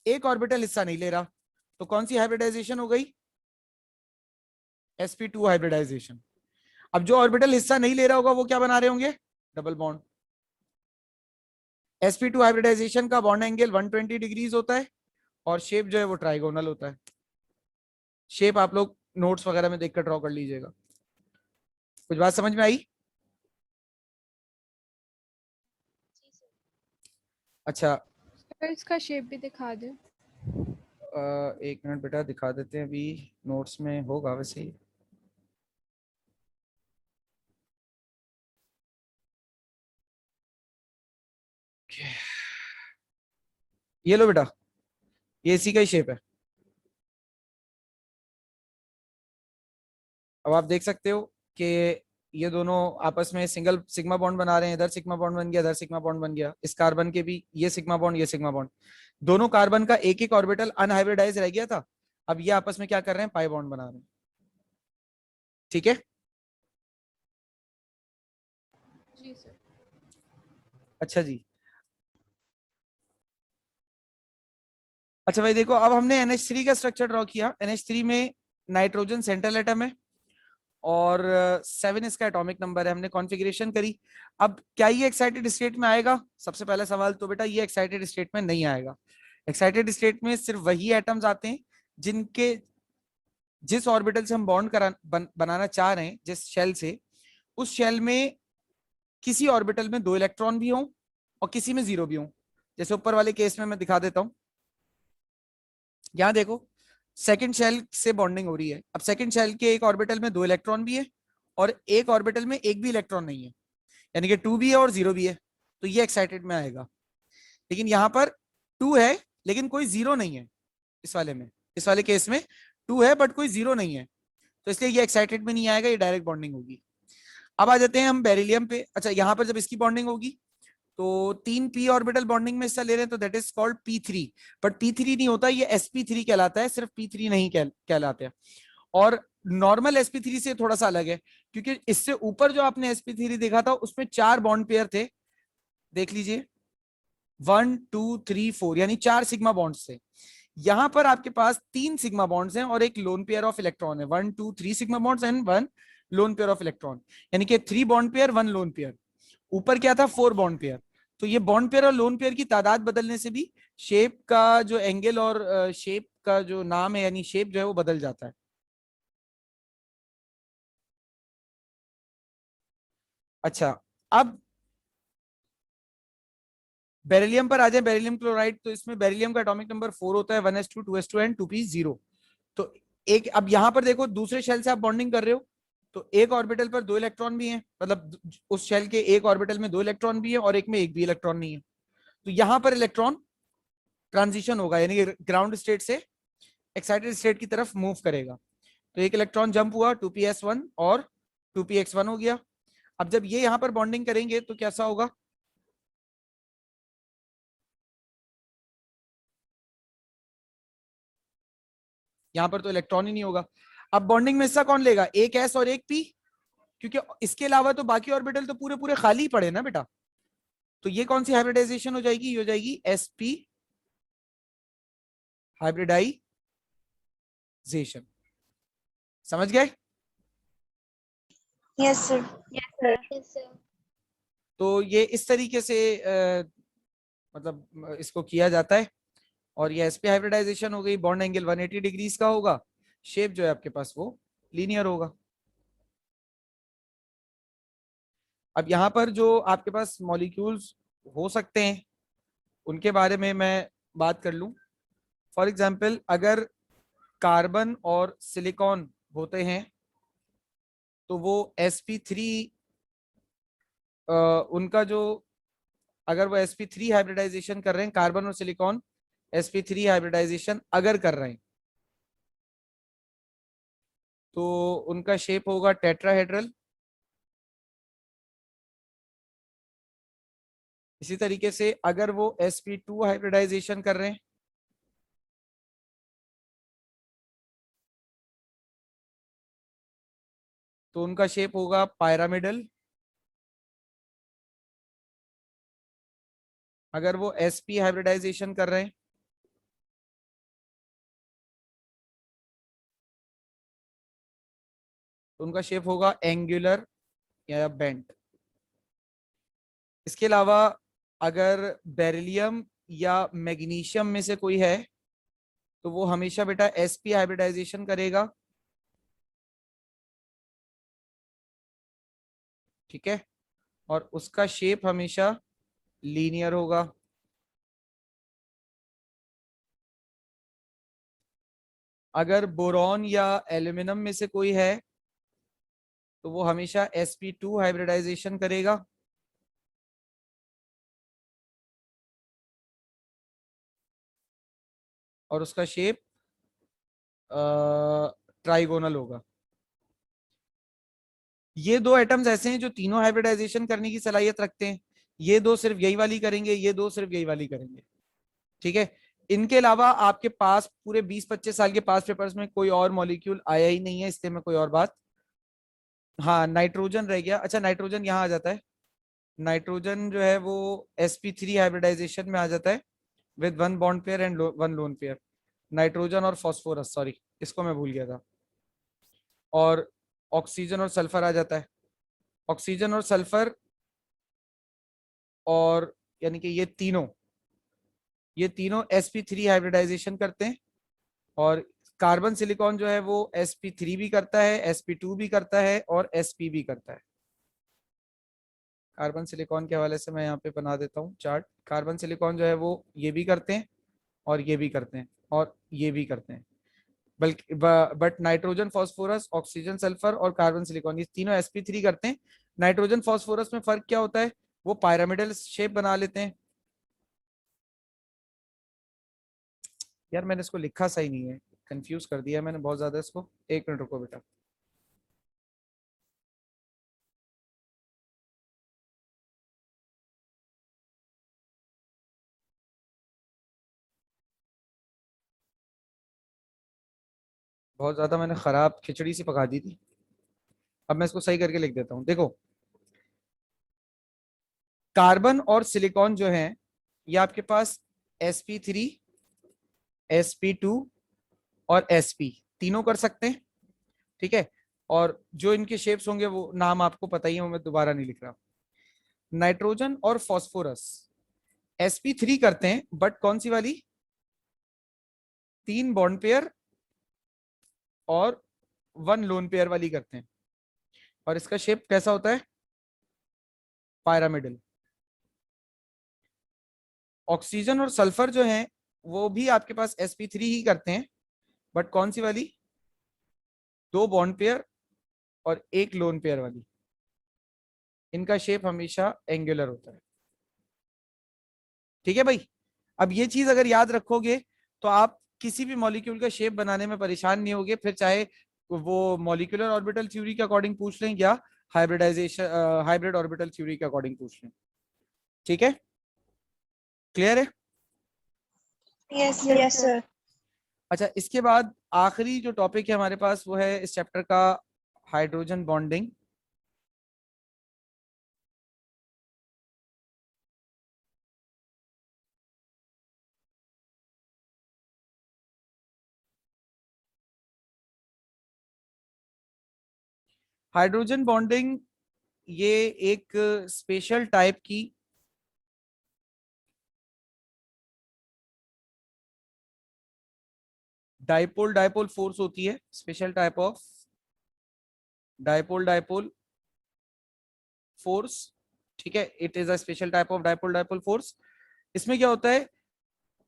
एक ऑर्बिटल हिस्सा नहीं ले रहा। तो कौन सी हाइब्रिडाइजेशन हो गई? sp2 hybridisation. अब जो ऑर्बिटल हिस्सा नहीं ले रहा होगा वो क्या बना रहे होंगे, डबल बॉन्ड। sp2 हाइब्रिडाइजेशन का बॉन्ड एंगल 120 डिग्रीज होता है और शेप जो है वो ट्राइगोनल होता है। शेप आप लोग नोट्स वगैरह में देखकर ड्रॉ कर लीजिएगा। कुछ बात समझ में आई? अच्छा सर इसका शेप भी दिखा दें। एक मिनट बेटा दिखा देते हैं, अभी नोट्स में होगा वैसे ही। ये लो बेटा, ये इसी का ही शेप है। अब आप देख सकते हो कि ये दोनों आपस में सिंगल सिग्मा बॉन्ड बना रहे हैं। इधर सिग्मा बॉन्ड बन गया, इधर सिग्मा बॉन्ड बन गया। इस कार्बन के भी ये सिग्मा बॉन्ड, ये सिग्मा बॉन्ड। दोनों कार्बन का एक एक ऑर्बिटल अनहाइब्रिडाइज रह गया था। अब ये आपस में क्या कर रहे हैं, पाई बॉन्ड बना रहे हैं। ठीक है जी सर। अच्छा जी। अच्छा भाई देखो, अब हमने NH3 का स्ट्रक्चर ड्रॉ किया। NH3 में नाइट्रोजन सेंट्रल एटम है और 7 इसका एटॉमिक नंबर है। हमने कॉन्फ़िगरेशन करी। अब क्या ये एक्साइटेड स्टेट में आएगा? सबसे पहला सवाल तो बेटा ये एक्साइटेड स्टेट में नहीं आएगा। एक्साइटेड स्टेट में सिर्फ वही एटम्स आते हैं जिनके जिस ऑर्बिटल से हम बॉन्ड बनाना चाह रहे हैं, जिस शेल से, उस शेल में किसी ऑर्बिटल में 2 इलेक्ट्रॉन भी हों और किसी में 0 भी हों। जैसे ऊपर वाले केस में मैं दिखा देता हूं। यहां देखो, सेकंड शेल से बॉन्डिंग हो रही है। अब सेकंड शेल के एक ऑर्बिटल में 2 इलेक्ट्रॉन भी है और एक ऑर्बिटल में एक भी इलेक्ट्रॉन नहीं है, यानी कि 2 भी है और 0 भी है। तो ये एक्साइटेड में आएगा। लेकिन यहाँ पर 2 है लेकिन कोई 0 नहीं है। इस वाले में, इस वाले केस में 2 है बट कोई 0 नहीं है, तो इसलिए ये एक्साइटेड में नहीं आएगा, ये डायरेक्ट बॉन्डिंग होगी। अब आ जाते हैं हम बेरिलियम पे। अच्छा, यहाँ पर जब इसकी बॉन्डिंग होगी तो 3 p ऑर्बिटल बॉन्डिंग में हिस्सा ले रहे हैं, तो that is called p3। But p3 नहीं होता, ये sp3 कहलाता है, सिर्फ p3 नहीं कहलाते हैं। और नॉर्मल sp3 से थोड़ा सा अलग है, क्योंकि इससे ऊपर जो आपने sp3 देखा था उसमें 4 बॉन्ड पेयर थे। देख लीजिए, 1 2 3 4, यानी 4 सिग्मा बॉन्ड्स थे। यहां पर आपके पास 3 सिग्मा बॉन्ड्स हैं और एक लोन पेयर ऑफ इलेक्ट्रॉन है। 1 2 3 sigma bonds and 1 lone pair of electron, यानी कि 3 बॉन्ड पेयर 1 लोन पेयर। ऊपर क्या था, 4 बॉन्ड पेयर। तो ये बॉन्ड पेयर और लोन पेयर की तादाद बदलने से भी शेप का जो एंगल और शेप का जो नाम है, यानी शेप जो है वो बदल जाता है। अच्छा, अब बेरिलियम पर आ जाए। बेरिलियम क्लोराइड, तो इसमें बेरिलियम का एटॉमिक नंबर 4 होता है, 1s2 2s2 एंड 2p0। तो एक, अब यहां पर देखो, दूसरे शेल से आप बॉन्डिंग कर रहे हो तो एक ऑर्बिटल पर 2 इलेक्ट्रॉन भी हैं, मतलब उस शेल के एक ऑर्बिटल में 2 इलेक्ट्रॉन भी है और एक में एक भी इलेक्ट्रॉन नहीं है। तो यहां पर इलेक्ट्रॉन ट्रांजिशन होगा, यानी ग्राउंड स्टेट से एक्साइटेड स्टेट की तरफ मूव करेगा। तो एक इलेक्ट्रॉन जंप हुआ, 2ps1 और 2px1 हो गया। अब जब ये यहां पर बॉन्डिंग करेंगे तो कैसा होगा, यहां पर तो इलेक्ट्रॉन ही नहीं होगा। अब बॉन्डिंग में हिस्सा कौन लेगा, एक s और एक p, क्योंकि इसके अलावा तो बाकी ऑर्बिटल तो पूरे पूरे खाली ही पड़े ना बेटा। तो ये कौन सी हाइब्रिडाइजेशन हो जाएगी, ये हो जाएगी sp हाइब्रिडाइजेशन। समझ गए? Yes sir. Yes sir. तो ये इस तरीके से मतलब इसको किया जाता है। और ये sp हाइब्रिडाइजेशन हो गई। बॉन्ड एंगल 180 डिग्रीज का होगा। शेप जो है आपके पास वो लीनियर होगा। अब यहाँ पर जो आपके पास मॉलिक्यूल्स हो सकते हैं उनके बारे में मैं बात कर लूं। फॉर एग्जाम्पल, अगर कार्बन और सिलिकॉन होते हैं तो वो sp3 उनका जो, अगर वो sp3 हाइब्रिडाइजेशन कर रहे हैं, कार्बन और सिलिकॉन sp3 हाइब्रिडाइजेशन अगर कर रहे हैं, तो उनका शेप होगा टेट्राहेड्रल। इसी तरीके से अगर वो sp2 हाइब्रिडाइजेशन कर रहे हैं तो उनका शेप होगा पायरामिडल। अगर वो sp हाइब्रिडाइजेशन कर रहे हैं तो उनका शेप होगा एंगुलर या बेंट। इसके अलावा अगर बेरिलियम या मैग्नीशियम में से कोई है तो वो हमेशा बेटा sp हाइब्रिडाइजेशन करेगा, ठीक है, और उसका शेप हमेशा लीनियर होगा। अगर बोरॉन या एल्यूमिनियम में से कोई है तो वो हमेशा sp2 हाइब्रिडाइजेशन करेगा, और उसका शेप ट्राइगोनल होगा। ये दो एटम्स ऐसे हैं जो तीनों हाइब्रिडाइजेशन करने की सलाहियत रखते हैं। ये दो सिर्फ यही वाली करेंगे, ये दो सिर्फ यही वाली करेंगे, ठीक है। इनके अलावा आपके पास पूरे 20-25 साल के पास पेपर्स में कोई और मॉलिक्यूल आया ही नहीं है, इसलिए मैं कोई और बात। हाँ, नाइट्रोजन रह गया। अच्छा, नाइट्रोजन यहाँ आ जाता है। नाइट्रोजन जो है वो sp3 हाइब्रिडाइजेशन में आ जाता है with 1 bond pair and 1 lone pair. Nitrogen और फॉस्फोरस, सॉरी इसको मैं भूल गया था। और ऑक्सीजन और सल्फर आ जाता है। ऑक्सीजन और सल्फर, और यानी कि ये तीनों sp3 हाइब्रिडाइजेशन करते हैं। और कार्बन सिलिकॉन जो है वो sp3 भी करता है, sp2 भी करता है और sp भी करता है। कार्बन सिलिकॉन के हवाले से मैं यहाँ पे बना देता हूँ चार्ट। कार्बन सिलिकॉन जो है वो ये भी करते हैं और ये भी करते हैं और ये भी करते हैं। बल्कि but nitrogen phosphorus, oxygen sulphur और कार्बन सिलिकॉन, ये तीनों sp3 करते हैं। नाइट्रोजन फॉस्फोरस में फर्क क्या होता है, वो पायरामिडल शेप बना लेते हैं। यार मैंने इसको लिखा सही नहीं है, कंफ्यूज कर दिया मैंने बहुत ज्यादा इसको। 1 मिनट रुको बेटा। बहुत ज्यादा मैंने खराब खिचड़ी सी पका दी थी। अब मैं इसको सही करके लिख देता हूँ। देखो, कार्बन और सिलिकॉन जो है ये आपके पास sp3, sp2 और sp तीनों कर सकते हैं, ठीक है। और जो इनके शेप्स होंगे वो नाम आपको पता ही है, वो मैं दोबारा नहीं लिख रहा। नाइट्रोजन और फॉस्फोरस sp3 करते हैं, बट कौन सी वाली, 3 बॉन्ड पेयर और 1 लोन पेयर वाली करते हैं। और इसका शेप कैसा होता है, पायरामिडल। ऑक्सीजन और सल्फर जो है वो भी आपके पास sp3 ही करते हैं, बट कौन सी वाली, 2 बॉन्ड पेयर और 1 लोन पेयर वाली। इनका शेप हमेशा एंगुलर होता है, ठीक है भाई। अब ये चीज अगर याद रखोगे तो आप किसी भी मॉलिक्यूल का शेप बनाने में परेशान नहीं होगे, फिर चाहे वो मॉलिक्यूलर ऑर्बिटल थ्योरी के अकॉर्डिंग पूछ लें या हाइब्रिड ऑर्बिटल थ्योरी के अकॉर्डिंग पूछ लें, ठीक है। क्लियर है। Yes yes sir. सर। अच्छा, इसके बाद आखिरी जो टॉपिक है हमारे पास वो है इस चैप्टर का, हाइड्रोजन बॉन्डिंग। हाइड्रोजन बॉन्डिंग ये एक स्पेशल टाइप की डाइपोल डाइपोल फोर्स होती है, special type of dipole dipole force, ठीक है। It is a special type of dipole dipole force. इसमें क्या होता है,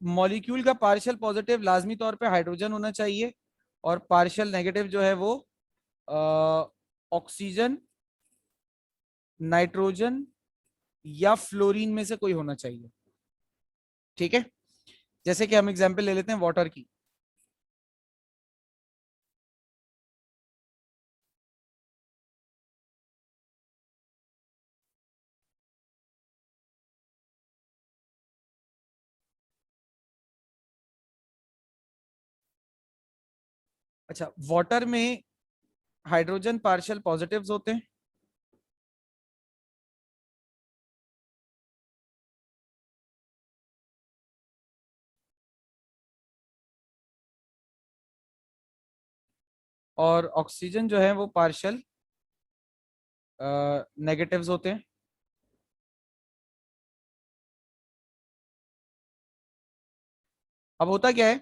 मॉलिक्यूल का पार्शियल पॉजिटिव लाजमी तौर पे हाइड्रोजन होना चाहिए, और पार्शियल नेगेटिव जो है वो ऑक्सीजन, नाइट्रोजन या फ्लोरीन में से कोई होना चाहिए, ठीक है। जैसे कि हम एग्जांपल ले लेते हैं वाटर की। अच्छा, वाटर में हाइड्रोजन पार्शियल पॉजिटिव्स होते हैं, और ऑक्सीजन जो है वो पार्शियल नेगेटिव्स होते हैं। अब होता क्या है,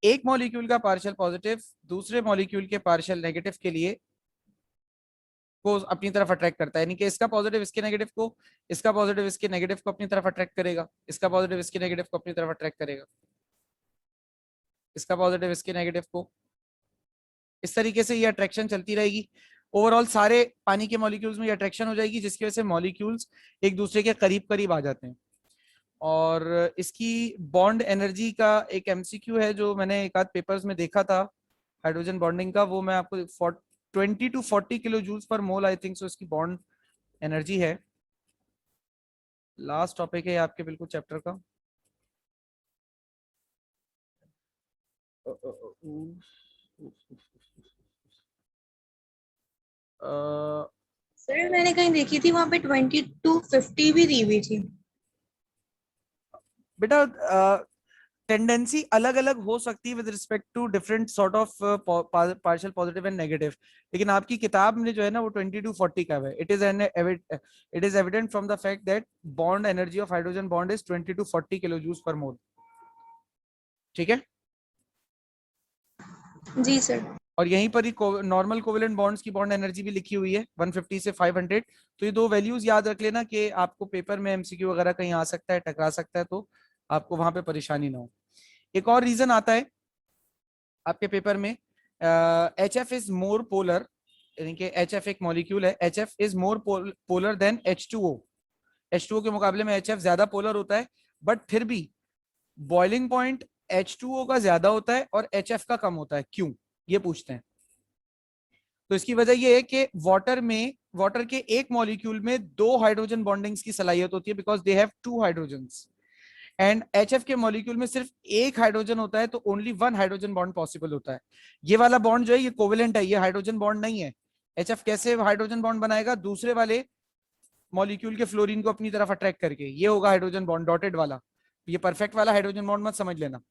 एक मॉलिक्यूल का पार्शियल पॉजिटिव दूसरे मॉलिक्यूल के पार्शियल नेगेटिव के लिए को अपनी तरफ अट्रैक्ट करता है, यानी कि इसका पॉजिटिव इसके नेगेटिव को, इसका पॉजिटिव इसके नेगेटिव को अपनी तरफ अट्रैक्ट करेगा, इसका पॉजिटिव इसके नेगेटिव को अपनी तरफ अट्रैक्ट करेगा, इसका पॉजिटिव इसके नेगेटिव को। इस तरीके से ये अट्रैक्शन चलती रहेगी। ओवरऑल सारे पानी के मॉलिक्यूल्स में ये अट्रैक्शन हो जाएगी, जिसकी वजह से मॉलिक्यूल्स एक दूसरे के करीब करीब आ जाते हैं। और इसकी बॉन्ड एनर्जी का एक एमसीक्यू है जो मैंने एक आध पेपर्स में देखा था हाइड्रोजन बॉन्डिंग का, वो मैं आपको 20 to 40 kilo joules per mole I think so इसकी बॉन्ड एनर्जी है। लास्ट टॉपिक है आपके बिल्कुल चैप्टर का। सर मैंने कहीं देखी थी वहां पे 20 to 50 भी दी हुई थी। बेटा टेंडेंसी अलग अलग हो सकती है with respect to different sort of partial positive and negative, लेकिन आपकी किताब में जो है ना वो 20 to 40 का है। It is evident from the fact that bond energy of hydrogen bond is 20 to 40 kilo joules per mole. ठीक है जी सर। और यहीं पर ही नॉर्मल कोवेलेंट बॉन्ड्स की बॉन्ड एनर्जी भी लिखी हुई है 150 से 500। तो ये दो वैल्यूज याद रख लेना कि आपको पेपर में एमसीक्यू वगैरह कहीं आ सकता है, टकरा सकता है, तो आपको वहां पे परेशानी ना हो। एक और रीजन आता है आपके पेपर में, HF इज मोर पोलर, यानी कि HF एक मॉलिक्यूल है, HF is more polar than H2O। H2O के मुकाबले में HF ज्यादा पोलर होता है, बट फिर भी बॉइलिंग पॉइंट H2O का ज्यादा होता है और HF का कम होता है। क्यों, ये पूछते हैं। तो इसकी वजह ये है कि वाटर के एक मॉलिक्यूल में दो हाइड्रोजन बॉन्डिंग्स की सलाहियत होती है, because they have 2 hydrogens, and HF के मॉलिक्यूल में सिर्फ एक हाइड्रोजन होता है, तो ओनली 1 हाइड्रोजन बॉन्ड पॉसिबल होता है। ये वाला बॉन्ड जो है ये कोवेलेंट है, ये हाइड्रोजन बॉन्ड नहीं है। HF कैसे हाइड्रोजन बॉन्ड बनाएगा, दूसरे वाले मॉलिक्यूल के फ्लोरीन को अपनी तरफ अट्रैक्ट करके, ये होगा हाइड्रोजन बॉन्ड डॉटेड वाला। ये परफेक्ट वाला हाइड्रोजन बॉन्ड मत समझ लेना।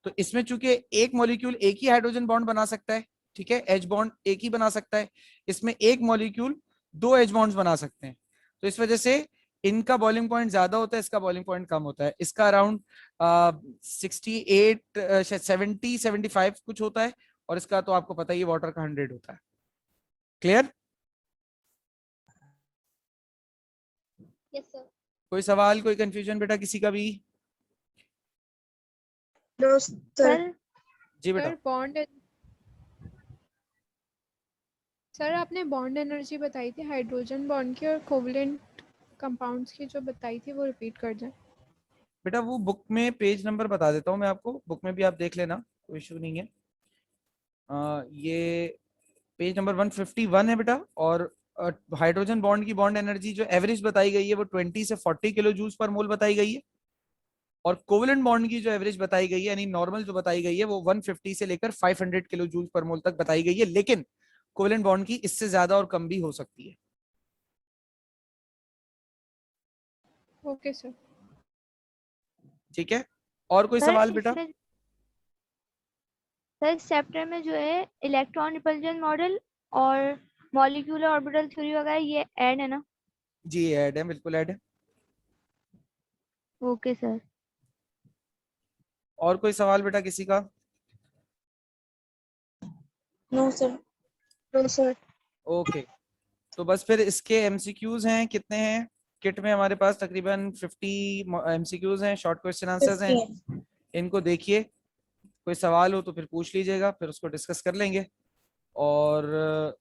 तो इसमें चूंकि एक मॉलिक्यूल एक ही हाइड्रोजन बॉन्ड बना सकता है, ठीक है, H बॉन्ड एक ही बना सकता है, इसमें एक मॉलिक्यूल 2 H बॉन्ड्स बना सकते हैं। तो इस वजह से इनका बॉइलिंग पॉइंट ज्यादा होता है, इसका बॉइलिंग पॉइंट कम होता है। इसका अराउंड 68 70 75 कुछ होता है, और इसका तो आपको पता ही वाटर का 100 होता है। क्लियर? Yes sir. कोई सवाल, कोई कंफ्यूजन बेटा किसी का भी? No sir. सर जी बेटा। सर बॉन्ड, सर आपने बॉन्ड एनर्जी बताई थी हाइड्रोजन बॉन्ड की और कोवेलेंट कंपाउंड्स की जो बताई थी वो रिपीट कर दें। बेटा वो बुक में पेज नंबर बता देता हूँ मैं आपको, बुक में भी आप देख लेना, कोई इशू नहीं है। ये पेज नंबर 151 है बेटा। और हाइड्रोजन बॉन्ड की बॉन्ड एनर्जी जो एवरेज बताई गई है वो 20 से 40 किलो जूल्स पर मोल बताई गई है, और कोवेलेंट बॉन्ड की जो एवरेज बताई गई है, यानी नॉर्मल जो बताई गई है, वो 150 से लेकर 500 किलो जूल्स पर मोल तक बताई गई है, लेकिन कोवेलेंट बॉन्ड की इससे ज्यादा और कम भी हो सकती है। Okay sir. ठीक है, और कोई सर सवाल बेटा? इसमें सर इस चैप्टर में जो है इलेक्ट्रॉन रिपल्जन मॉडल और मॉलिक्यूलर ऑर्बिटल थ्योरी वगैरह ये ऐड है ना? जी ऐड है, बिल्कुल ऐड है। Okay sir. और कोई सवाल बेटा किसी का? No sir. No sir. Okay, तो बस फिर इसके एमसीक्यूज हैं, कितने हैं किट में? हमारे पास तकरीबन 50 एमसीक्यूज हैं, शॉर्ट क्वेश्चन आंसर्स हैं। 50 इनको देखिए, कोई सवाल हो तो फिर पूछ लीजिएगा, फिर उसको डिस्कस कर लेंगे। और